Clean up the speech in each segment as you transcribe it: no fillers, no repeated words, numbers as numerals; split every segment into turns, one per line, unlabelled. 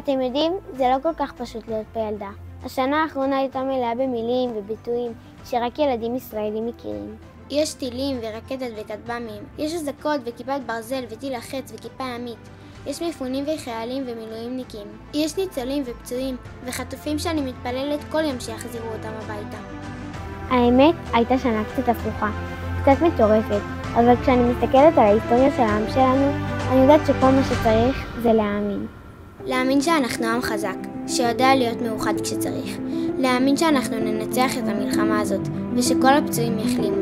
אתם יודעים, זה לא כל כך פשוט להיות בילדה. השנה האחרונה הייתה מלאה במילים וביטויים שרק ילדים ישראלים מכירים. יש טילים ורקטות וכטב"מים, יש אזעקות וכיפת ברזל וטיל החץ וכיפה ימית. יש מפונים וחיילים ומילואימניקים. יש ניצולים ופצועים וחטופים שאני מתפללת כל יום שיחזירו אותם הביתה. האמת, הייתה שנה קצת הפוכה, קצת מטורפת, אבל כשאני מסתכלת על ההיסטוריה של העם שלנו, אני יודעת שכל מה שצריך זה להאמין. להאמין שאנחנו עם חזק, שיודע להיות מאוחד כשצריך. להאמין שאנחנו ננצח את המלחמה הזאת, ושכל הפצועים יחלימו.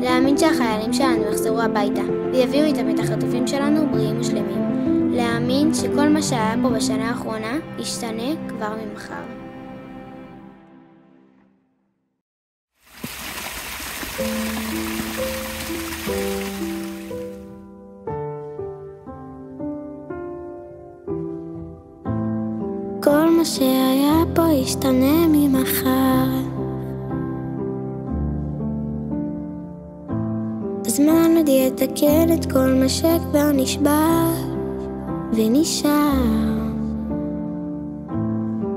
להאמין שהחיילים שלנו יחזרו הביתה, ויביאו איתם את החטופים שלנו בריאים ושלמים. להאמין שכל מה שהיה פה בשנה האחרונה ישתנה כבר ממחר. כל מה שהיה פה ישתנה ממחר. הזמן עוד יתקן את כל מה שכבר נשבר ונשאר.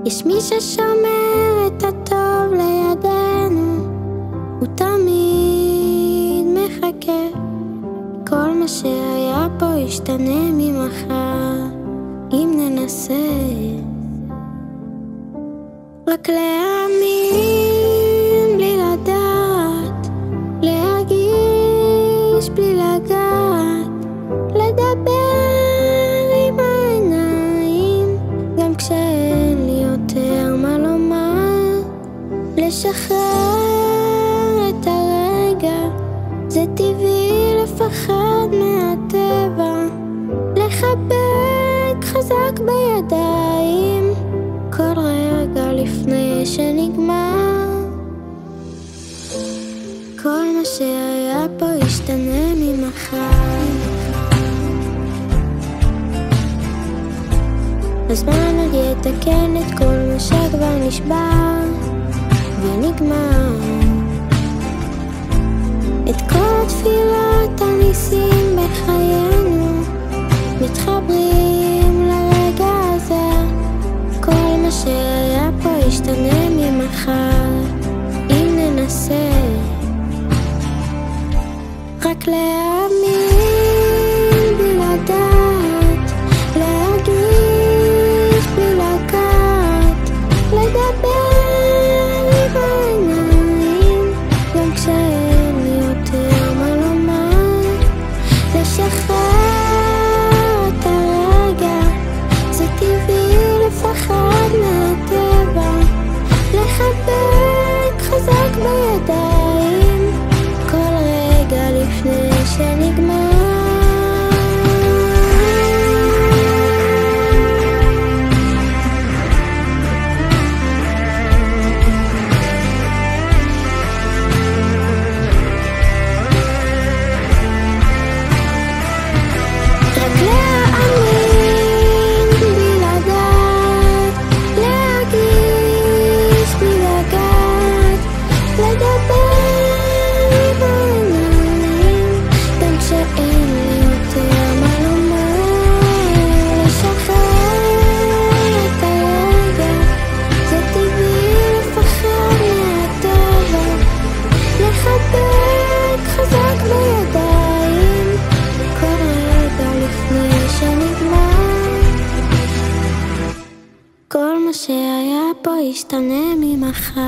יש מי ששומר את הטוב לידינו, הוא תמיד מחכה. כל מה שהיה פה ישתנה ממחר אם ננסה רק להאמין בלי לדעת, להרגיש בלי לגעת, לדבר עם העיניים גם כשאין לי יותר מה לומר, לשחרר את הרגע, זה טבעי לפחד מהטבע, לחבק חזק בידיים כל רגע לפני שנגמר. כל מה שהיה פה ישתנה ממחר. הזמן עוד יתקן את כל מה שכבר נשבר ונגמר. את כל התפילות הניסים בחיינו מתחברים לרגע הזה. כל מה שהיה פה ישתנה ממחר אם ננסה רק להאמין בלי לדעת, להרגיש בלי לגעת, לדבר עם העיניים גם כשאין לי יותר מה לומר, לשחרר את הרגע, זה טבעי לפחד מהטבע, לחבק חזק בידיים כל רגע לפני שנגמר. כל מה שהיה פה ישתנה ממחר.